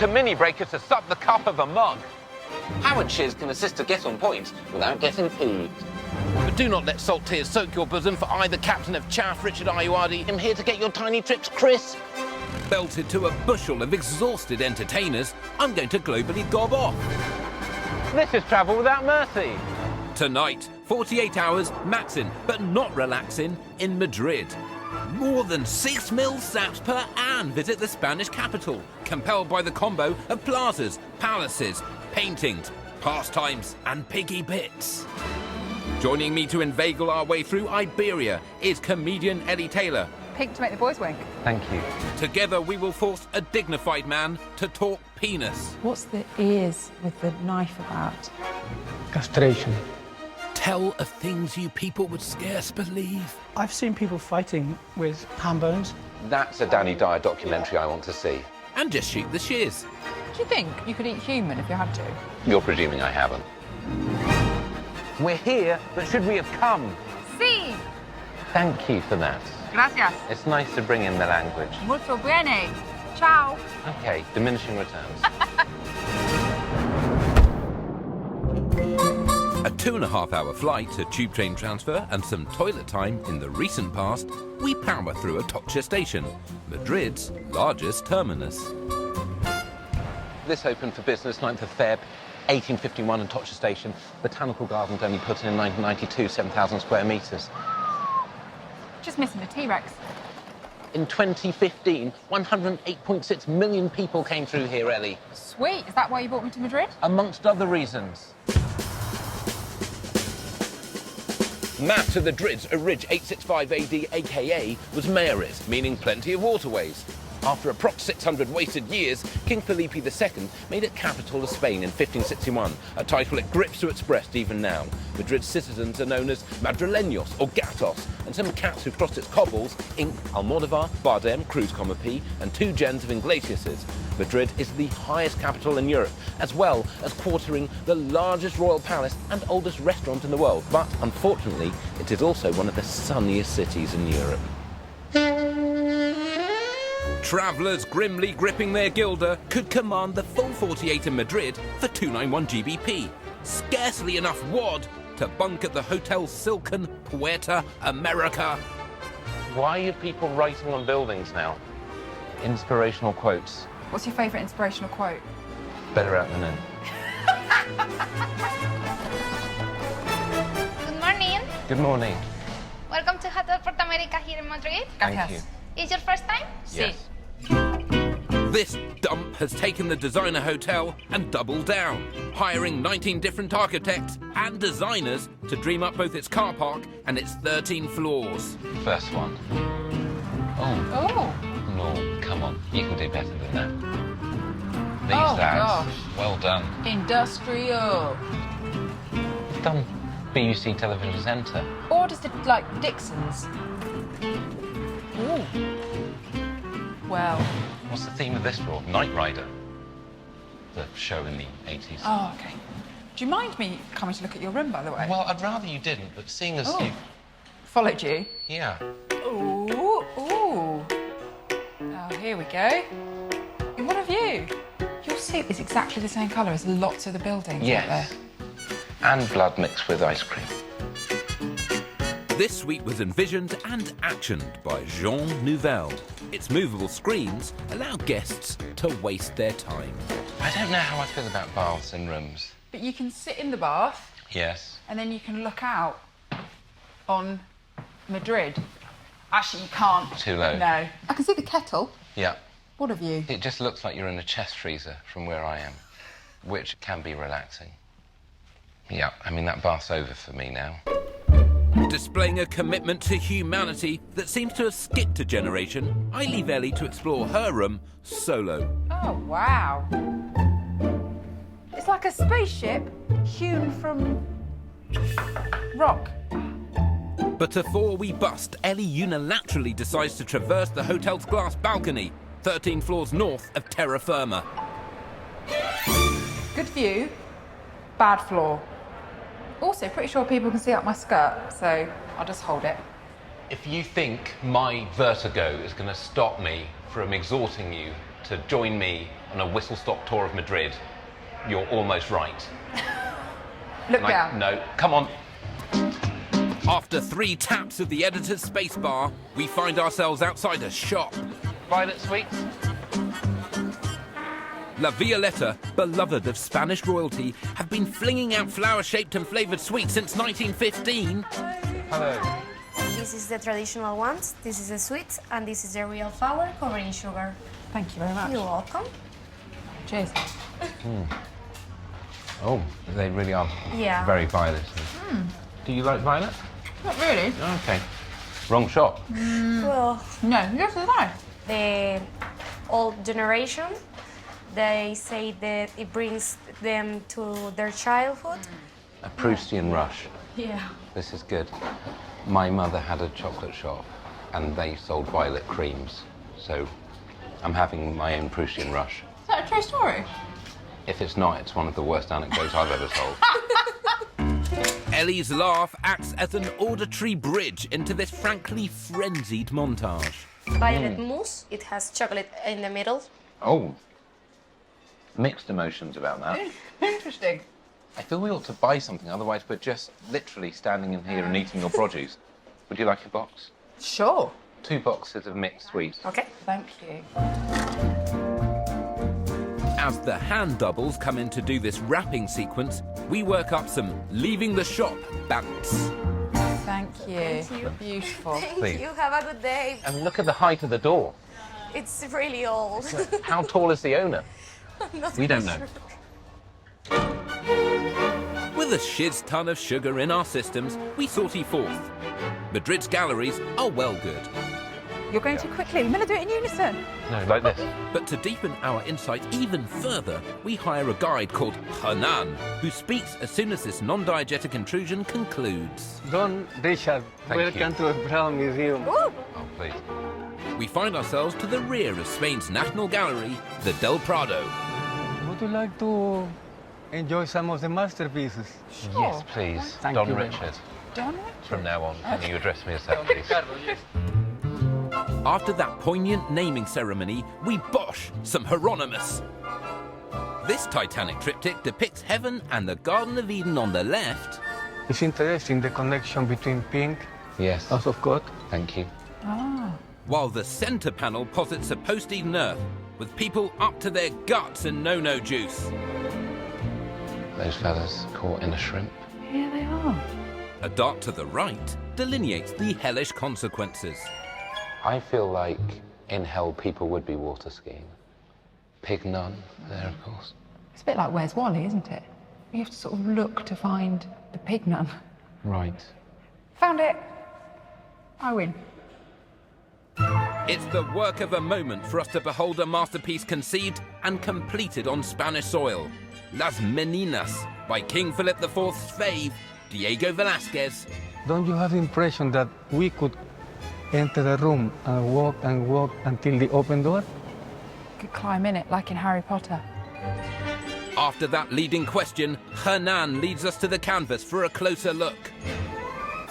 a mini breaker to sup the cup of a mug. Howard Shiz can assist to get on point without getting peeved. But do not let salt tears soak your bosom, for I, the captain of chaff, Richard Ayoade, am here to get your tiny trips crisp. Belted to a bushel of exhausted entertainers, I'm going to globally gob off. This is travel without mercy. Tonight, 48 hours maxing, but not relaxing, in Madrid. More than 6 mil saps per annum visit the Spanish capital, compelled by the combo of plazas, palaces, paintings, pastimes and piggy bits. Joining me to inveigle our way through Iberia is comedian Ellie Taylor. Pink to make the boys wink. Thank you. Together we will force a dignified man to talk penis. What's the ears with the knife about? Castration. Tell of things you people would scarce believe. I've seen people fighting with ham bones. That's a Danny Dyer documentary I want to see. And just shoot the shiz. Do you think you could eat human if you had to? You're presuming I haven't. We're here, but should we have come? Sí. Thank you for that. Gracias. It's nice to bring in the language. Molto bene. Ciao. Okay, diminishing returns. A 2.5-hour flight, a tube train transfer and some toilet time in the recent past, we power through Atocha station, Madrid's largest terminus. This opened for business 9th of Feb, 1851 in Atocha station. Botanical gardens only put in 1992, 7,000 square metres. Just missing the T-Rex. In 2015, 108.6 million people came through here, Ellie. Sweet. Is that why you brought me to Madrid? Amongst other reasons. Map of the Drid's Orig 865 AD, aka, was Mayoris, meaning plenty of waterways. After approx 600 wasted years, King Felipe II made it capital of Spain in 1561, a title it grips to its breast even now. Madrid's citizens are known as Madrileños or Gatos, and some cats who crossed its cobbles ink Almodovar, Bardem, Cruz Comopí, and 2 gens of Iglesiases. Madrid is the highest capital in Europe, as well as quartering the largest royal palace and oldest restaurant in the world. But unfortunately, it is also one of the sunniest cities in Europe. Travellers grimly gripping their gilder could command the full 48 in Madrid for 291 GBP. Scarcely enough wad to bunk at the Hotel Silken Puerta America. Why are people writing on buildings now? Inspirational quotes. What's your favourite inspirational quote? Better out than in. Good morning. Good morning. Welcome to Hotel Puerto America here in Madrid. Thank you. Is your first time? Yes. This dump has taken the designer hotel and doubled down, hiring 19 different architects and designers to dream up both its car park and its 13 floors. First one. Oh. Oh. No, come on. You can do better than that. These Oh, lads. gosh. Well done. Industrial. You've done BBC television presenter. Or just like Dixon's. Ooh. Well. What's the theme of this floor? Knight Rider. The show in the 80s. Oh, okay. Do you mind me coming to look at your room, by the way? Well, I'd rather you didn't, but seeing as you... Followed you? Yeah. Ooh, ooh. Oh, here we go. And what have you? Your suit is exactly the same colour as lots of the buildings out Yes. there. And blood mixed with ice cream. This suite was envisioned and actioned by Jean Nouvel. Its movable screens allow guests to waste their time. I don't know how I feel about baths in rooms. But you can sit in the bath Yes. and then you can look out on Madrid. Actually, you can't. Too low. No. I can see the kettle. Yeah. What have you? It just looks like you're in a chest freezer from where I am, which can be relaxing. Yeah, I mean, that bath's over for me now. Displaying a commitment to humanity that seems to have skipped a generation, I leave Ellie to explore her room solo. Oh, wow. It's like a spaceship hewn from rock. But before we bust, Ellie unilaterally decides to traverse the hotel's glass balcony, 13 floors north of terra firma. Good view, bad floor. Also, pretty sure people can see up my skirt, so I'll just hold it. If you think my vertigo is going to stop me from exhorting you to join me on a whistle-stop tour of Madrid, you're almost right. Look down. No, come on. After 3 taps of the editor's spacebar, we find ourselves outside a shop. Violet sweets? La Violeta, beloved of Spanish royalty, have been flinging out flower-shaped and flavoured sweets since 1915. Hello. This is the traditional ones, this is the sweet, and this is the real flour covered in sugar. Thank you very much. You're welcome. Cheers. Oh, they really are very violet. Do you like violet? Not really. Okay. Wrong shop. Well, No, yours is nice. the old generation, they say that it brings them to their childhood. A Proustian rush. Yeah. This is good. My mother had a chocolate shop and they sold violet creams. So I'm having my own Proustian rush. Is that a true story? If it's not, it's one of the worst anecdotes I've ever told. Ellie's laugh acts as an auditory bridge into this frankly frenzied montage. Violet mousse, it has chocolate in the middle. Oh. Mixed emotions about that. Interesting. I feel we ought to buy something, otherwise we're just literally standing in here and eating your produce. Would you like a box? Sure. 2 boxes of mixed sweets. Okay. Thank you. As the hand doubles come in to do this wrapping sequence, we work up some leaving the shop bounce. Thank you. Thank you. Beautiful. Thank Please. you, have a good day. And look at the height of the door. It's really old. How tall is the owner? Not We don't sure. know. With a shiz ton of sugar in our systems, we sortie forth. Madrid's galleries are well good. You're going too quickly. We're going to do it in unison. No, like this. But to deepen our insight even further, we hire a guide called Hanan, who speaks as soon as this non-diegetic intrusion concludes. Don Richard, Thank welcome you. to the Brown Museum. Oh, please. We find ourselves to the rear of Spain's national gallery, the Del Prado. Would you like to enjoy some of the masterpieces? Yes, please. Thank Don you very Richard. Don Richard. From now on, can you address me as that, please? After that poignant naming ceremony, we bosh some Hieronymus. This Titanic triptych depicts heaven and the Garden of Eden on the left, It's interesting the connection between pink, Yes. house of God. Thank you. while the centre panel posits a post-Eden Earth with people up to their guts in no-no juice. Those fellas caught in a shrimp. Here they are. A dot to the right delineates the hellish consequences. I feel like in hell people would be water skiing. Pig nun there, of course. It's a bit like Where's Wally, isn't it? You have to sort of look to find the pig nun. Right. Found it. I win. It's the work of a moment for us to behold a masterpiece conceived and completed on Spanish soil. Las Meninas, by King Philip IV's fave, Diego Velázquez. Don't you have the impression that we could enter the room and walk until the open door? Could climb in it like in Harry Potter. After that leading question, Hernan leads us to the canvas for a closer look.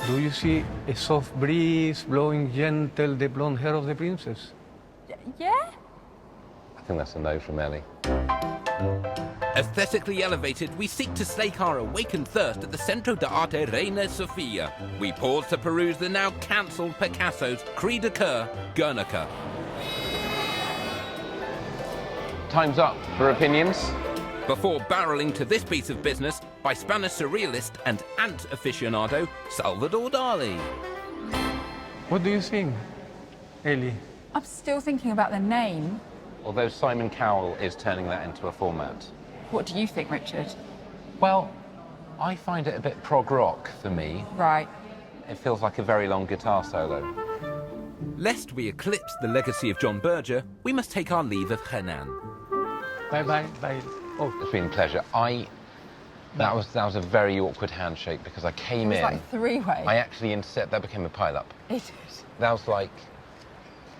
Do you see a soft breeze blowing gentle the blonde hair of the princess? Yeah? I think that's a no from Ellie. Aesthetically elevated, we seek to slake our awakened thirst at the Centro de Arte Reina Sofia. We pause to peruse the now cancelled Picasso's Cri de Coeur, Guernica. Time's up for opinions. Before barreling to this piece of business by Spanish surrealist and ant aficionado Salvador Dali. What do you think, Ellie? I'm still thinking about the name. Although Simon Cowell is turning that into a format. What do you think, Richard? Well, I find it a bit prog rock for me. Right. It feels like a very long guitar solo. Lest we eclipse the legacy of John Berger, we must take our leave of Hernan. Bye. Oh, It's been a pleasure. That was a very awkward handshake because I came It was in. like three-way. I actually that became a pile-up. It is. That was like,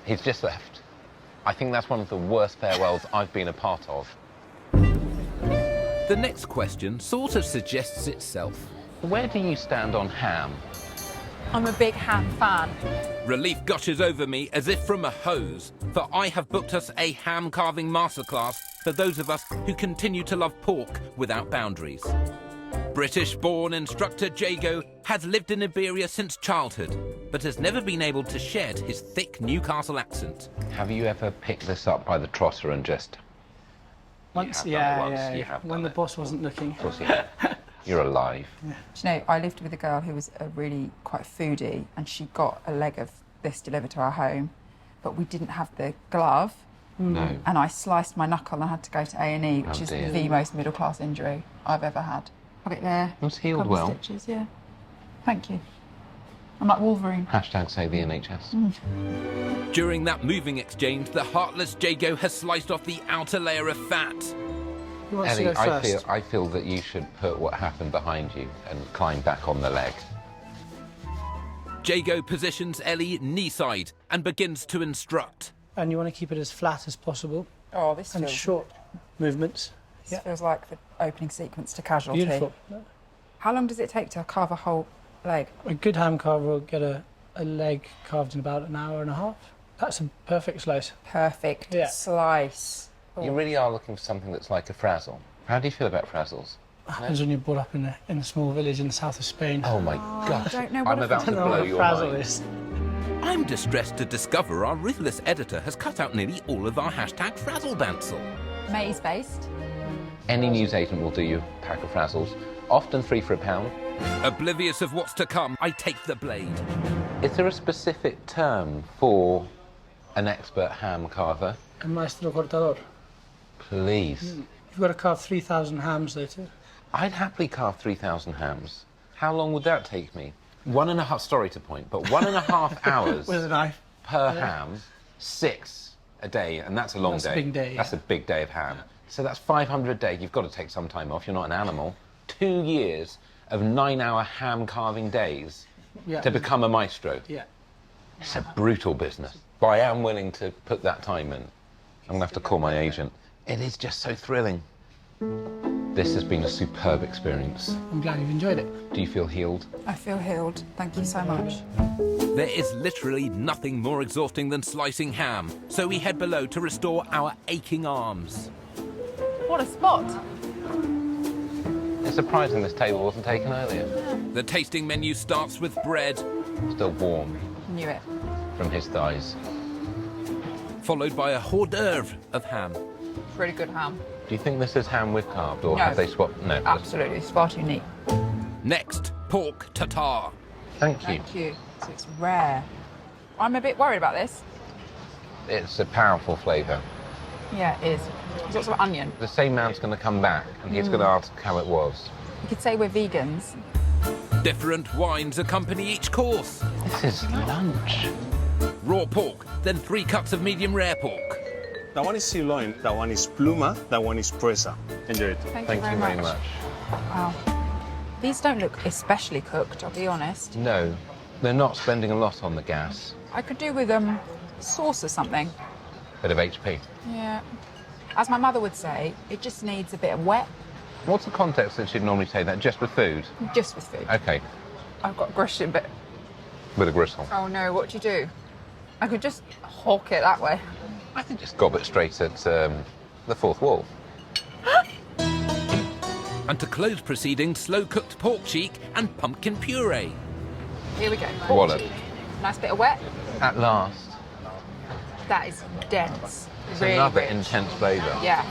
he's just left. I think that's one of the worst farewells I've been a part of. The next question sort of suggests itself. Where do you stand on ham? I'm a big ham fan. Relief gushes over me as if from a hose, for I have booked us a ham carving masterclass for those of us who continue to love pork without boundaries. British-born instructor Jago has lived in Iberia since childhood, but has never been able to shed his thick Newcastle accent. Have you ever picked this up by the trosser and just... Once, You have done it once, you have when done the it. boss wasn't looking. Of course you have. You're alive. Do you know, I lived with a girl who was a really quite foodie, and she got a leg of this delivered to our home, but we didn't have the glove, No. and I sliced my knuckle and had to go to A&E, which Oh, is dear. the most middle-class injury I've ever had. Got it there. It's healed Couple of well. Stitches, yeah. Thank you. I'm like Wolverine. Hashtag save the NHS. During that moving exchange, the heartless Jago has sliced off the outer layer of fat. Who wants Ellie, to go first? I feel that you should put what happened behind you and climb back on the leg. Jago positions Ellie knee-side and begins to instruct. And you want to keep it as flat as possible Oh, this and feels, short movements. this feels like the opening sequence to Casualty. Beautiful. How long does it take to carve a whole leg? A good ham carver will get a leg carved in about an hour and a half. That's a perfect slice. Perfect Yeah. slice. Oh. You really are looking for something that's like a frazzle. How do you feel about frazzles? Happens when you're brought up in a small village in the south of Spain. Oh my gosh. don't know what I'm a about to I don't know blow what a your frazzle mind. is. I'm distressed to discover our ruthless editor has cut out nearly all of our hashtag frazzledancel. Maize-based. Any newsagent will do you a pack of frazzles, often 3 for £1. Oblivious of what's to come, I take the blade. Is there a specific term for an expert ham carver? A maestro cortador. Please. You've got to carve 3,000 hams though too. I'd happily carve 3,000 hams. How long would that take me? 1.5, sorry to point, but 1.5 hours With a knife. per ham, 6 a day, and that's a long That's a day. big day, That's yeah. a big day of ham. So that's 500 a day. You've got to take some time off. You're not an animal. 2 years of 9-hour ham carving days Yeah. to become a maestro. Yeah. It's a brutal business. But I am willing to put that time in. I'm going to have to call my agent. It is just so thrilling. This has been a superb experience. I'm glad you've enjoyed it. Do you feel healed? I feel healed. Thank you so much. There is literally nothing more exhausting than slicing ham, so we head below to restore our aching arms. What a spot. It's surprising this table wasn't taken earlier. The tasting menu starts with bread, Still warm Knew it. from his thighs. followed by a hors d'oeuvre of ham. It's really good ham. Do you think this is ham with carved, or No. have they swapped? No. Absolutely. It's far too neat. Next, pork tartare. Thank you. Thank you. So it's rare. I'm a bit worried about this. It's a powerful flavour. Yeah, it is. There's lots of onion. The same man's going to come back and he's going to ask how it was. You could say we're vegans. Different wines accompany each course. This is lunch. Raw pork, then 3 cuts of medium rare pork. That one is sirloin, that one is pluma, that one is presa. Enjoy it. Thank Thank you very much. Wow. These don't look especially cooked, I'll be honest. No, they're not spending a lot on the gas. I could do with sauce or something. Bit of HP. Yeah. As my mother would say, it just needs a bit of wet, What's the context that she'd normally say that? Just with food? just with food. Okay, I've got a question, but with a gristle. oh no, what do you do? I could just hawk it that way. I think just gob it straight at the fourth wall. And to close proceedings, slow-cooked pork cheek and pumpkin puree. Here we go. Wallop. Nice bit of wet. At last, That is dense. it's Really another rich. intense flavour. Yeah.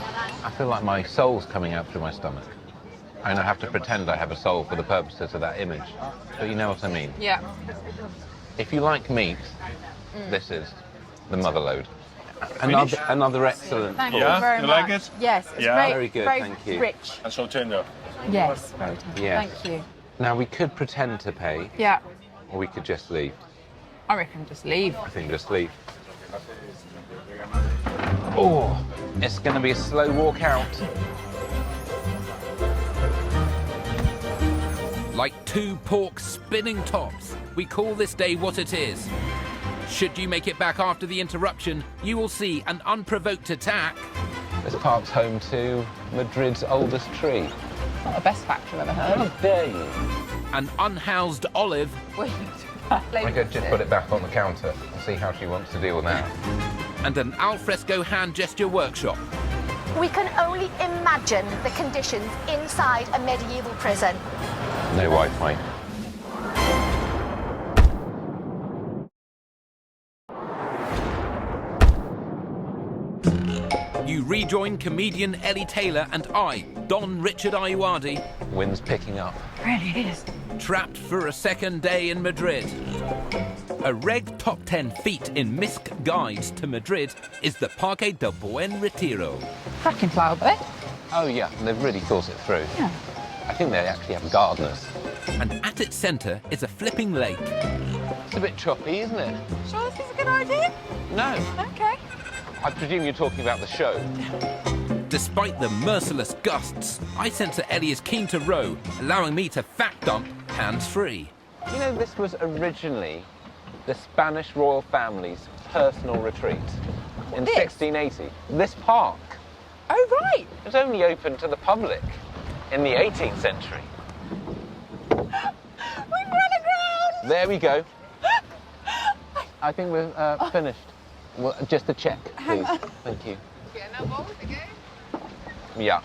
I feel like my soul's coming out through my stomach. And I have to pretend I have a soul for the purposes of that image. But you know what I mean. Yeah. If you like meat, this is the motherload. Another excellent Thank course. you very You much. like it? Yes. It's Yeah? very, Very good, very thank you. rich. And so tender. Yes, very tender. Yes. Thank you. Now, we could pretend to pay, Yeah. or we could just leave. I reckon just leave. I think just leave. Oh, it's going to be a slow walk out. Like 2 pork spinning tops, we call this day what it is. Should you make it back after the interruption, you will see an unprovoked attack. This park's home to Madrid's oldest tree. Not the best fact I've ever heard. How dare you? An unhoused olive, Wait, I could just put it back on the counter and see how she wants to deal with that. And an alfresco hand gesture workshop. We can only imagine the conditions inside a medieval prison. No Wi-Fi. You rejoin comedian Ellie Taylor and I, Don Richard Ayoade, Wind's picking up. Really, it is. trapped for a second day in Madrid. A reg top 10 feat in MISC guides to Madrid is the Parque del Buen Retiro. Cracking flower bed. Oh yeah, they've really thought it through. Yeah. I think they actually have gardeners. And at its centre is a flipping lake. It's a bit choppy, isn't it? Sure this is a good idea? No. Okay. I presume you're talking about the show. Despite the merciless gusts, I sense that Ellie is keen to row, allowing me to fact dump hands-free. You know, this was originally the Spanish royal family's personal retreat in 1680. This park. Oh, right. It was only open to the public in the 18th century. We've run aground! There we go. I think we're finished. Well, just a check, please. Thank you. Yeah.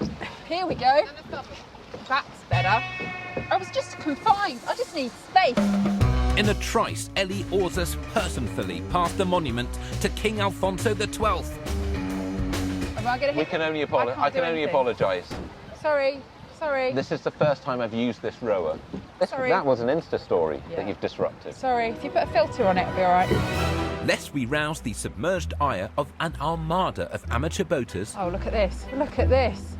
Here we go. That's better. I was just confined. I just need space. In a trice, Ellie oars us personally past the monument to King Alfonso XII. Am I gonna hit? We can only apologise. I can only apologise. Sorry. This is the first time I've used this rower. Sorry. That was an Insta story that you've disrupted. Sorry. If you put a filter on it, it'll be all right. Lest we rouse the submerged ire of an armada of amateur boaters, Oh, look at this. Look at this.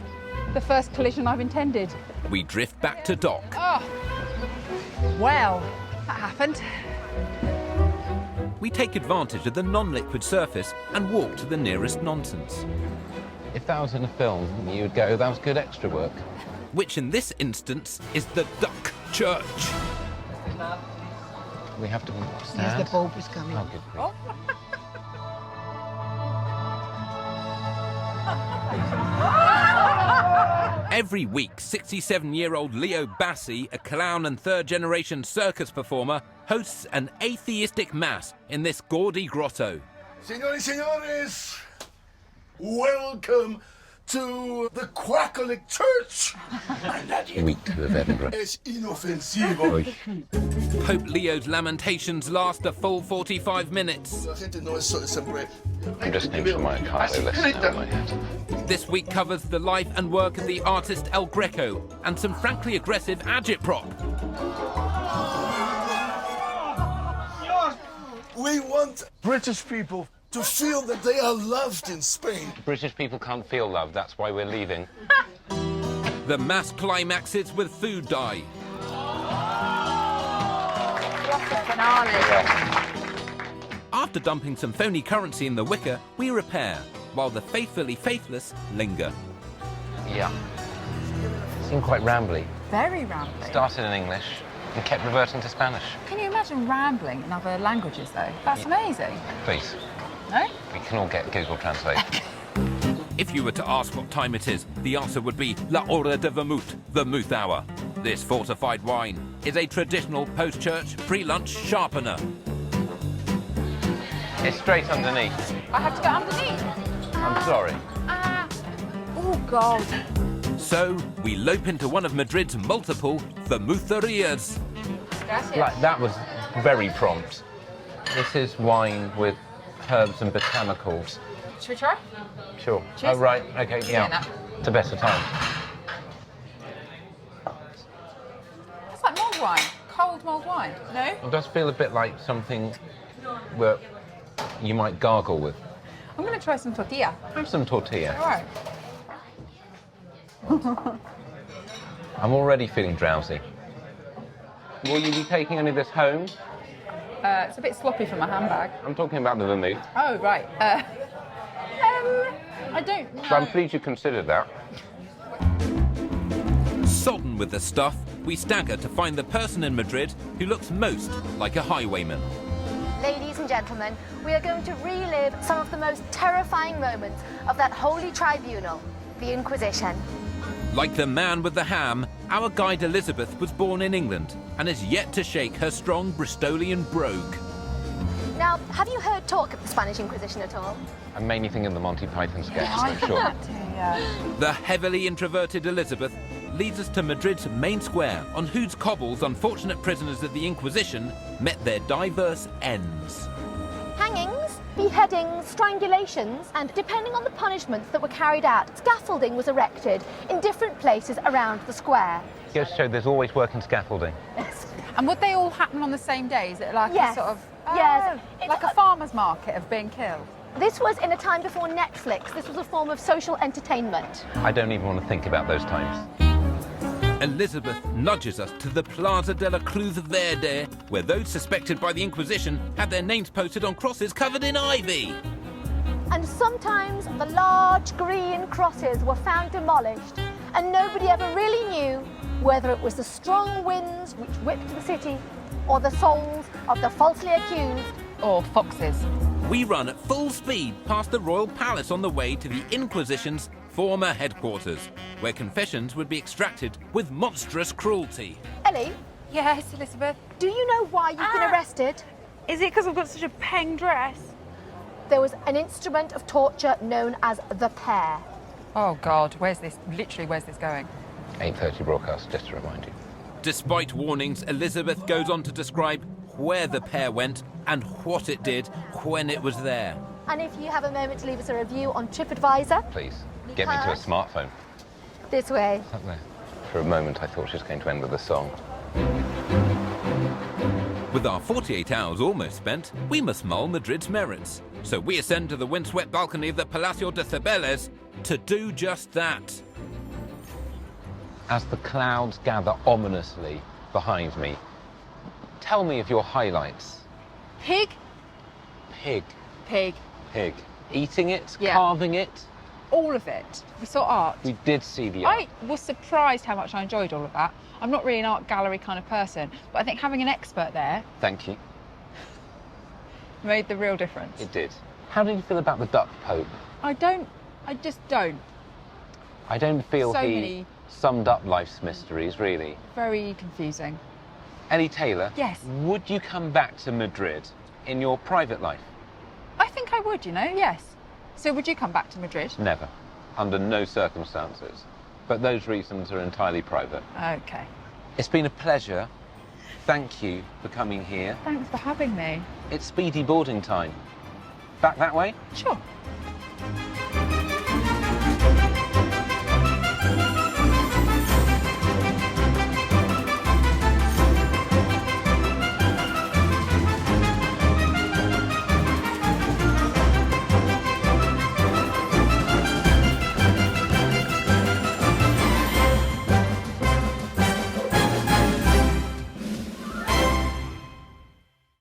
The first collision I've intended. we drift back to dock. Oh. Well, that happened. We take advantage of the non-liquid surface and walk to the nearest nonsense, If that was in a film, you would go, that was good extra work. which in this instance is the Duck Church. We have to stand. Yes, the Pope is coming. Oh, good grief. Every week, 67-year-old Leo Bassi, a clown and third-generation circus performer, hosts an atheistic mass in this gaudy grotto. Señores y señores, welcome to the Catholic Church. Week 2 of Edinburgh. Es inofensivo. Pope Leo's lamentations last a full 45 minutes. La gente no es siempre. I'm just going for my cardio list now in my head. This week covers the life and work of the artist El Greco and some frankly aggressive agitprop. We want British people to feel that they are loved in Spain. British people can't feel love, that's why we're leaving. The mass climaxes with food dye. What a finale. After dumping some phony currency in the wicker, we repair, while the faithfully faithless linger. Yeah. Seemed quite rambly. Very rambling. Started in English and kept reverting to Spanish. Can you imagine rambling in other languages, though? That's amazing. Please, No? we can all get Google Translate. If you were to ask what time it is, the answer would be La Hora de Vermouth, Vermouth hour. This fortified wine is a traditional post-church pre-lunch sharpener. It's straight underneath. I have to go underneath. I'm sorry. Oh, God. So, we lope into one of Madrid's multiple vermoutherias. Gracias. Like, that was very prompt. This is wine with herbs and botanicals. Should we try? Sure. Cheers. Oh, right. Okay, yeah. no. It's a better time. It's like mulled wine. Cold mulled wine. No? It does feel a bit like something where you might gargle with. I'm going to try some tortilla. Have some tortilla. All right. I'm already feeling drowsy. Will you be taking any of this home? It's a bit sloppy for my handbag. I'm talking about the vermouth. Oh, right. I don't know. So I'm pleased you considered that. Sodden with the stuff, we stagger to find the person in Madrid who looks most like a highwayman. Ladies and gentlemen, we are going to relive some of the most terrifying moments of that holy tribunal, the Inquisition. Like the man with the ham, our guide Elizabeth was born in England and is yet to shake her strong Bristolian brogue. Now, have you heard talk of the Spanish Inquisition at all? I'm mainly thinking the Monty Python sketch, so sure. The heavily introverted Elizabeth leads us to Madrid's main square, on whose cobbles unfortunate prisoners of the Inquisition met their diverse ends. Hangings, beheadings, strangulations, and depending on the punishments that were carried out, scaffolding was erected in different places around the square. It goes to show there's always work in scaffolding. And would they all happen on the same day? Is it like Yes. a sort of... Yes. Oh, like a farmer's market of being killed? This was in a time before Netflix. This was a form of social entertainment. I don't even want to think about those times. Elizabeth nudges us to the Plaza de la Cruz Verde, where those suspected by the Inquisition had their names posted on crosses covered in ivy. And sometimes the large green crosses were found demolished, and nobody ever really knew whether it was the strong winds which whipped the city or the souls of the falsely accused. Or foxes. We run at full speed past the Royal Palace on the way to the Inquisition's former headquarters, where confessions would be extracted with monstrous cruelty. Ellie? Yes, Elizabeth? Do you know why you've been arrested? Is it because I've got such a peng dress? There was an instrument of torture known as the pear. Oh, God, where's this going? 8:30 broadcast, just to remind you. Despite warnings, Elizabeth goes on to describe where the pair went and what it did when it was there. And if you have a moment to leave us a review on TripAdvisor. Please, get me to a smartphone. This way. Up there. For a moment, I thought she was going to end with a song. With our 48 hours almost spent, we must mull Madrid's merits. So we ascend to the windswept balcony of the Palacio de Cibeles to do just that. As the clouds gather ominously behind me, tell me of your highlights. Pig? Pig. Pig. Pig. Eating it? Yeah. Carving it? All of it. We saw art. We did see the art. I was surprised how much I enjoyed all of that. I'm not really an art gallery kind of person, but I think having an expert there Thank you. made the real difference. It did. How did you feel about the Duck Pope? I just don't. I don't feel So he many- summed up life's mysteries, really. Very confusing. Ellie Taylor? Yes. Would you come back to Madrid in your private life? I think I would, yes. So would you come back to Madrid? Never. Under no circumstances. But those reasons are entirely private. Okay. It's been a pleasure. Thank you for coming here. Thanks for having me. It's speedy boarding time. Back that way? Sure.